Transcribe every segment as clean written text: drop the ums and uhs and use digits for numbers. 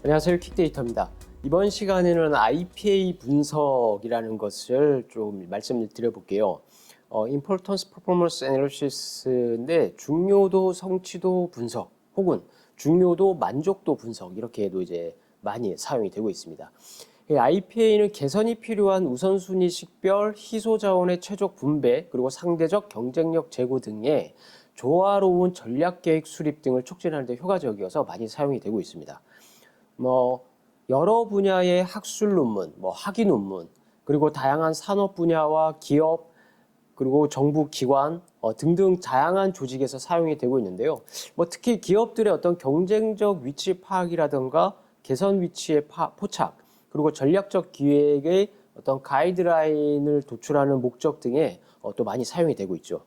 안녕하세요. 퀵데이터입니다. 이번 시간에는 IPA 분석이라는 것을 좀 말씀을 드려볼게요. Importance Performance Analysis인데 중요도 성취도 분석 혹은 중요도 만족도 분석 이렇게도 이제 많이 사용이 되고 있습니다. IPA는 개선이 필요한 우선순위 식별, 희소 자원의 최적 분배, 그리고 상대적 경쟁력 제고 등의 조화로운 전략 계획 수립 등을 촉진하는 데 효과적이어서 많이 사용이 되고 있습니다. 여러 분야의 학술 논문, 학위 논문, 그리고 다양한 산업 분야와 기업, 그리고 정부 기관 등등 다양한 조직에서 사용이 되고 있는데요. 특히 기업들의 어떤 경쟁적 위치 파악이라든가 개선 위치의 포착, 그리고 전략적 기획의 어떤 가이드라인을 도출하는 목적 등에 또 많이 사용이 되고 있죠.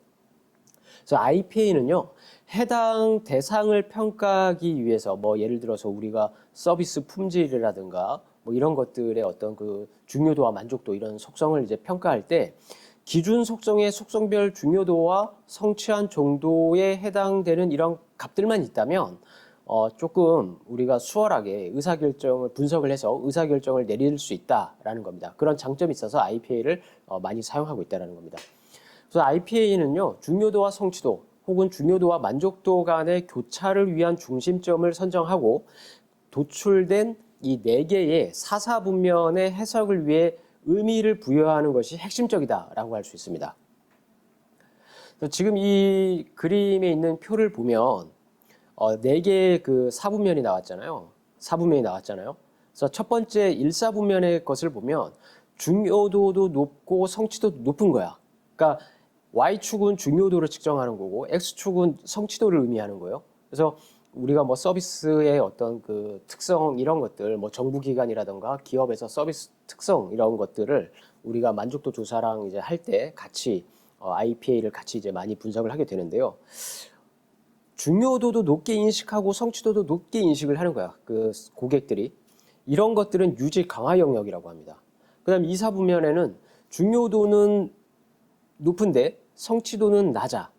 그래서 IPA는요, 해당 대상을 평가하기 위해서 예를 들어서 우리가 서비스 품질이라든가 이런 것들의 어떤 그 중요도와 만족도 이런 속성을 이제 평가할 때 기준 속성의 속성별 중요도와 성취한 정도에 해당되는 이런 값들만 있다면 조금 우리가 수월하게 의사결정을 분석을 해서 의사결정을 내릴 수 있다라는 겁니다. 그런 장점이 있어서 IPA를 많이 사용하고 있다는 겁니다. 그래서 IPA는요, 중요도와 성취도 혹은 중요도와 만족도 간의 교차를 위한 중심점을 선정하고 도출된 이 4개의 사사분면의 해석을 위해 의미를 부여하는 것이 핵심적이다라고 할 수 있습니다. 지금 이 그림에 있는 표를 보면 4개의 그 사분면이 나왔잖아요. 사분면이 나왔잖아요. 그래서 첫 번째 1사분면의 것을 보면 중요도도 높고 성취도도 높은 거야. 그러니까 Y축은 중요도를 측정하는 거고 X축은 성취도를 의미하는 거예요. 그래서 우리가 서비스의 어떤 그 특성 이런 것들, 정부기관이라던가 기업에서 서비스 특성 이런 것들을 우리가 만족도 조사랑 이제 할 때 같이 IPA를 같이 이제 많이 분석을 하게 되는데요. 중요도도 높게 인식하고 성취도도 높게 인식을 하는 거야. 그 고객들이. 이런 것들은 유지 강화 영역이라고 합니다. 그다음 2사분면에는 중요도는 높은데 성취도는 낮아.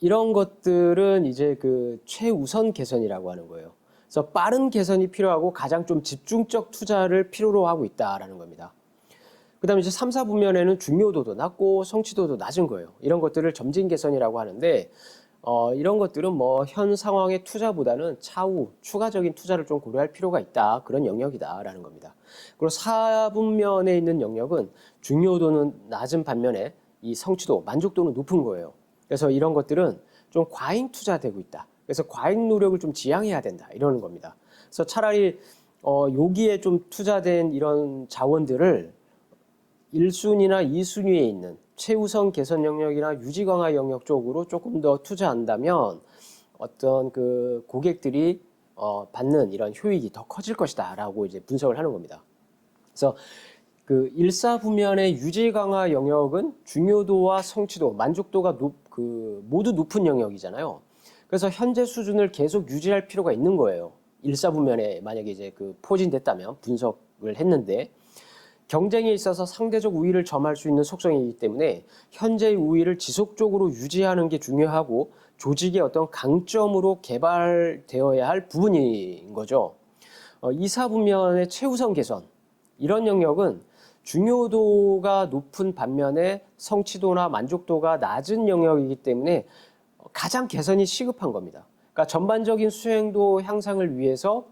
이런 것들은 이제 그 최우선 개선이라고 하는 거예요. 그래서 빠른 개선이 필요하고 가장 좀 집중적 투자를 필요로 하고 있다라는 겁니다. 그 다음에 이제 3, 4분면에는 중요도도 낮고 성취도도 낮은 거예요. 이런 것들을 점진 개선이라고 하는데, 이런 것들은 현 상황의 투자보다는 차후 추가적인 투자를 좀 고려할 필요가 있다. 그런 영역이다라는 겁니다. 그리고 4분면에 있는 영역은 중요도는 낮은 반면에 이 성취도, 만족도는 높은 거예요. 그래서 이런 것들은 좀 과잉 투자되고 있다. 그래서 과잉 노력을 좀 지양해야 된다. 이러는 겁니다. 그래서 차라리 여기에 좀 투자된 이런 자원들을 1순위나 2순위에 있는 최우선 개선 영역이나 유지 강화 영역 쪽으로 조금 더 투자한다면 어떤 그 고객들이 받는 이런 효익이 더 커질 것이다라고 이제 분석을 하는 겁니다. 그래서 그 1사분면의 유지 강화 영역은 중요도와 성취도, 만족도가 모두 높은 영역이잖아요. 그래서 현재 수준을 계속 유지할 필요가 있는 거예요. 1사분면에 만약에 이제 그 포진됐다면 분석을 했는데 경쟁에 있어서 상대적 우위를 점할 수 있는 속성이기 때문에 현재의 우위를 지속적으로 유지하는 게 중요하고 조직의 어떤 강점으로 개발되어야 할 부분인 거죠. 2사분면의 최우선 개선 이런 영역은 중요도가 높은 반면에 성취도나 만족도가 낮은 영역이기 때문에 가장 개선이 시급한 겁니다. 그러니까 전반적인 수행도 향상을 위해서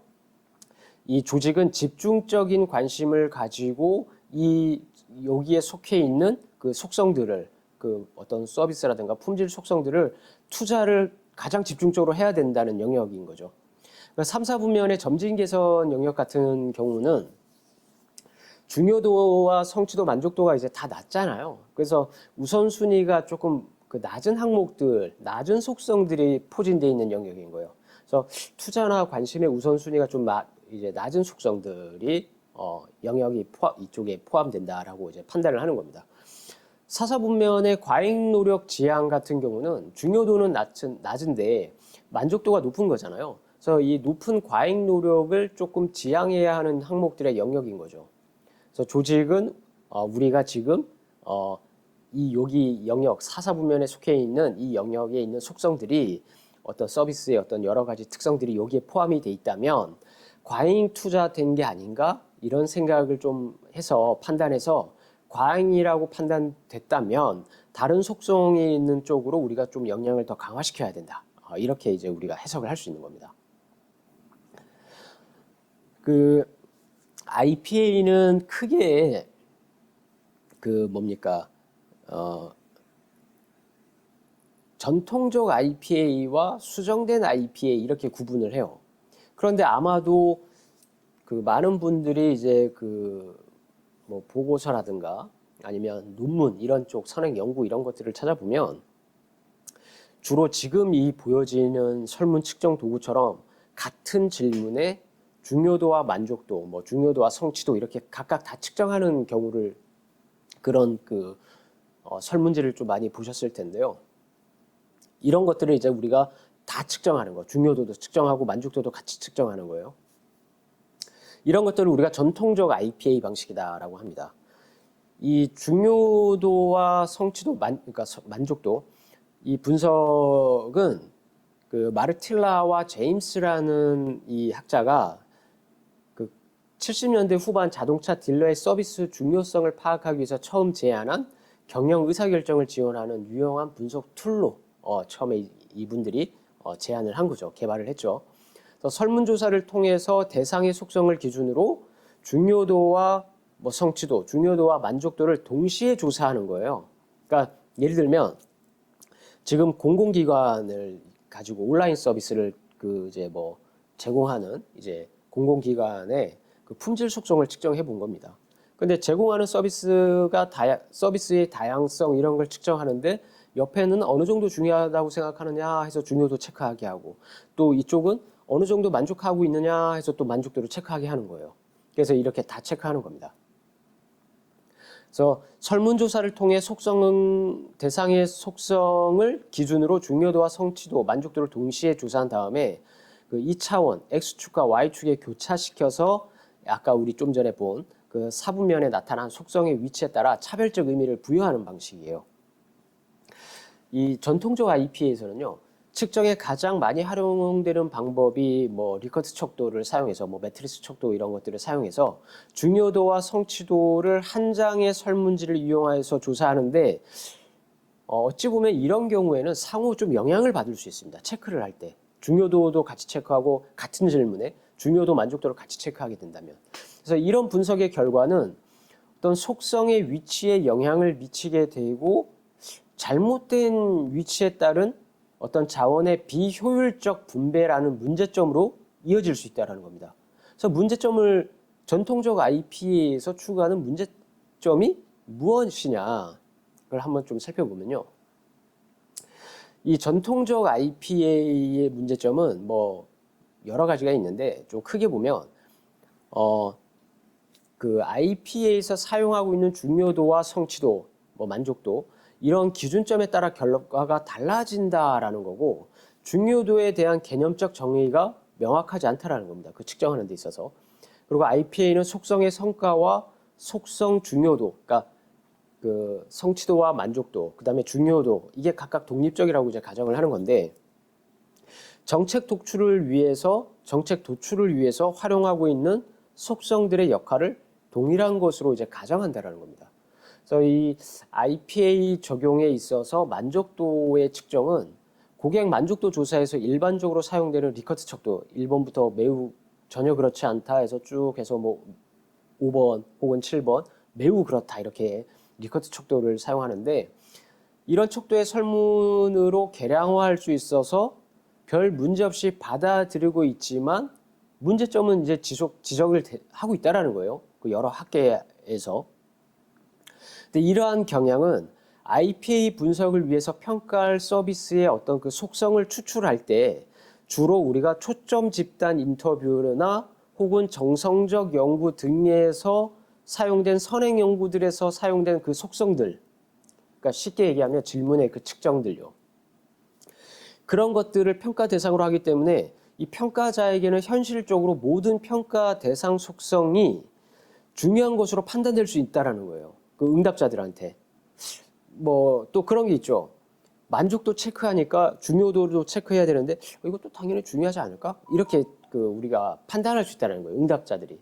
이 조직은 집중적인 관심을 가지고 여기에 속해 있는 그 속성들을 그 어떤 서비스라든가 품질 속성들을 투자를 가장 집중적으로 해야 된다는 영역인 거죠. 그러니까 3, 4분면의 점진 개선 영역 같은 경우는 중요도와 성취도, 만족도가 이제 다 낮잖아요. 그래서 우선순위가 조금 그 낮은 항목들, 낮은 속성들이 포진되어 있는 영역인 거예요. 그래서 투자나 관심의 우선순위가 좀 이제 낮은 속성들이 영역이 이쪽에 포함된다라고 이제 판단을 하는 겁니다. 4, 4분면의 과잉 노력 지향 같은 경우는 중요도는 낮은데 만족도가 높은 거잖아요. 그래서 이 높은 과잉 노력을 조금 지양해야 하는 항목들의 영역인 거죠. 그래서 조직은 우리가 지금 여기 영역 4, 4분면에 속해 있는 이 영역에 있는 속성들이 어떤 서비스의 어떤 여러 가지 특성들이 여기에 포함이 돼 있다면 과잉 투자된 게 아닌가 이런 생각을 좀 해서 판단해서 과잉이라고 판단됐다면 다른 속성이 있는 쪽으로 우리가 좀 역량을 더 강화시켜야 된다. 이렇게 이제 우리가 해석을 할 수 있는 겁니다. 그 IPA는 크게 그 뭡니까 전통적 IPA와 수정된 IPA 이렇게 구분을 해요. 그런데 아마도 그 많은 분들이 이제 그 뭐 보고서라든가 아니면 논문 이런 쪽 선행 연구 이런 것들을 찾아보면 주로 지금 이 보여지는 설문 측정 도구처럼 같은 질문에 중요도와 만족도, 뭐 중요도와 성취도 이렇게 각각 다 측정하는 경우를 그런 그 설문지를 좀 많이 보셨을 텐데요. 이런 것들을 이제 우리가 다 측정하는 거, 중요도도 측정하고 만족도도 같이 측정하는 거예요. 이런 것들을 우리가 전통적 IPA 방식이다라고 합니다. 이 중요도와 성취도, 그러니까 만족도, 이 분석은 그 마르틸라와 제임스라는 이 학자가 그 70년대 후반 자동차 딜러의 서비스 중요성을 파악하기 위해서 처음 제안한 경영 의사결정을 지원하는 유용한 분석 툴로 처음에 이분들이 제안을 한 거죠. 개발을 했죠. 설문조사를 통해서 대상의 속성을 기준으로 중요도와 뭐 성취도, 중요도와 만족도를 동시에 조사하는 거예요. 그러니까 예를 들면 지금 공공기관을 가지고 온라인 서비스를 그 이제 뭐 제공하는 이제 공공기관의 그 품질 속성을 측정해 본 겁니다. 근데 제공하는 서비스의 다양성 이런 걸 측정하는데 옆에는 어느 정도 중요하다고 생각하느냐 해서 중요도 체크하게 하고 또 이쪽은 어느 정도 만족하고 있느냐 해서 또 만족도를 체크하게 하는 거예요. 그래서 이렇게 다 체크하는 겁니다. 그래서 설문조사를 통해 대상의 속성을 기준으로 중요도와 성취도, 만족도를 동시에 조사한 다음에 그 2차원 X축과 Y축에 교차시켜서 아까 우리 좀 전에 본 그 사분면에 나타난 속성의 위치에 따라 차별적 의미를 부여하는 방식이에요. 이 전통적 IPA에서는요. 측정에 가장 많이 활용되는 방법이 뭐 리커트 척도를 사용해서 뭐 매트리스 척도 이런 것들을 사용해서 중요도와 성취도를 한 장의 설문지를 이용해서 조사하는데 어찌 보면 이런 경우에는 상호 좀 영향을 받을 수 있습니다. 체크를 할 때 중요도도 같이 체크하고 같은 질문에 중요도 만족도를 같이 체크하게 된다면 그래서 이런 분석의 결과는 어떤 속성의 위치에 영향을 미치게 되고 잘못된 위치에 따른 어떤 자원의 비효율적 분배라는 문제점으로 이어질 수 있다는 겁니다. 그래서 문제점을 전통적 IPA에서 추구하는 문제점이 무엇이냐 그걸 한번 좀 살펴보면요. 이 전통적 IPA의 문제점은 뭐 여러 가지가 있는데 좀 크게 보면 그 IPA에서 사용하고 있는 중요도와 성취도, 뭐 만족도 이런 기준점에 따라 결과가 달라진다라는 거고 중요도에 대한 개념적 정의가 명확하지 않다라는 겁니다. 그 측정하는 데 있어서. 그리고 IPA는 속성의 성과와 속성 중요도, 그러니까 그 성취도와 만족도, 그다음에 중요도 이게 각각 독립적이라고 이제 가정을 하는 건데 정책 도출을 위해서 활용하고 있는 속성들의 역할을 동일한 것으로 이제 가정한다라는 겁니다. 그래서 이 IPA 적용에 있어서 만족도의 측정은 고객 만족도 조사에서 일반적으로 사용되는 리커트 척도 1번부터 매우 전혀 그렇지 않다 해서 쭉 해서 뭐 5번 혹은 7번 매우 그렇다 이렇게 리커트 척도를 사용하는데 이런 척도의 설문으로 계량화할 수 있어서 별 문제 없이 받아들이고 있지만 문제점은 이제 지적을 하고 있다라는 거예요. 그 여러 학계에서. 근데 이러한 경향은 IPA 분석을 위해서 평가할 서비스의 어떤 그 속성을 추출할 때 주로 우리가 초점 집단 인터뷰나 혹은 정성적 연구 등에서 사용된 선행 연구들에서 사용된 그 속성들, 그러니까 쉽게 얘기하면 질문의 그 측정들요. 그런 것들을 평가 대상으로 하기 때문에 이 평가자에게는 현실적으로 모든 평가 대상 속성이 중요한 것으로 판단될 수 있다라는 거예요. 그 응답자들한테. 뭐 또 그런 게 있죠. 만족도 체크하니까 중요도도 체크해야 되는데 이것도 당연히 중요하지 않을까? 이렇게 우리가 판단할 수 있다는 거예요. 응답자들이.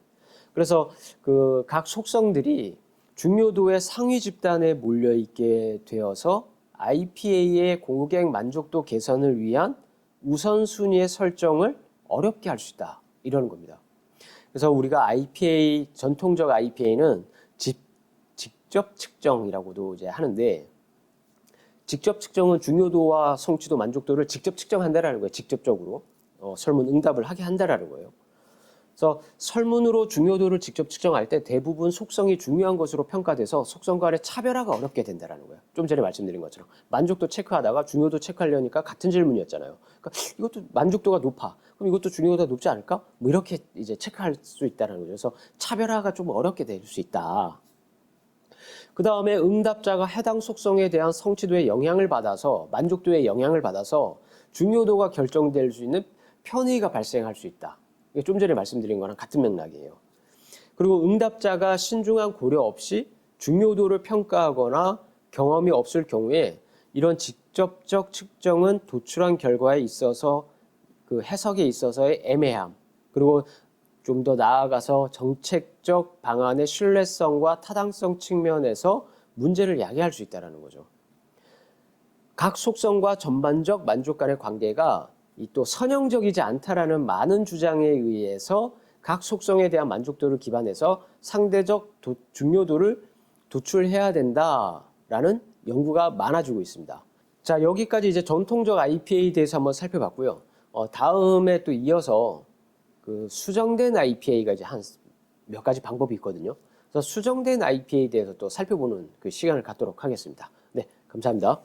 그래서 각 속성들이 중요도의 상위 집단에 몰려 있게 되어서 IPA의 고객 만족도 개선을 위한 우선순위의 설정을 어렵게 할 수 있다. 이러는 겁니다. 그래서 우리가 IPA, 전통적 IPA는 직접 측정이라고도 이제 하는데, 직접 측정은 중요도와 성취도, 만족도를 직접 측정한다라는 거예요. 직접적으로. 설문 응답을 하게 한다라는 거예요. 그래서 설문으로 중요도를 직접 측정할 때 대부분 속성이 중요한 것으로 평가돼서 속성 간의 차별화가 어렵게 된다는 거예요. 좀 전에 말씀드린 것처럼 만족도 체크하다가 중요도 체크하려니까 같은 질문이었잖아요. 그러니까 이것도 만족도가 높아. 그럼 이것도 중요도가 높지 않을까? 뭐 이렇게 이제 체크할 수 있다는 거죠. 그래서 차별화가 좀 어렵게 될 수 있다. 그 다음에 응답자가 해당 속성에 대한 성취도에 영향을 받아서, 만족도에 영향을 받아서 중요도가 결정될 수 있는 편의가 발생할 수 있다. 이게 좀 전에 말씀드린 거랑 같은 맥락이에요. 그리고 응답자가 신중한 고려 없이 중요도를 평가하거나 경험이 없을 경우에 이런 직접적 측정은 도출한 결과에 있어서 해석에 있어서의 애매함, 그리고 좀 더 나아가서 정책적 방안의 신뢰성과 타당성 측면에서 문제를 야기할 수 있다는 거죠. 각 속성과 전반적 만족 간의 관계가 또 선형적이지 않다라는 많은 주장에 의해서 각 속성에 대한 만족도를 기반해서 상대적 중요도를 도출해야 된다라는 연구가 많아지고 있습니다. 자, 여기까지 이제 전통적 IPA에 대해서 한번 살펴봤고요. 다음에 또 이어서 수정된 IPA가 이제 한 몇 가지 방법이 있거든요. 그래서 수정된 IPA에 대해서 또 살펴보는 시간을 갖도록 하겠습니다. 네, 감사합니다.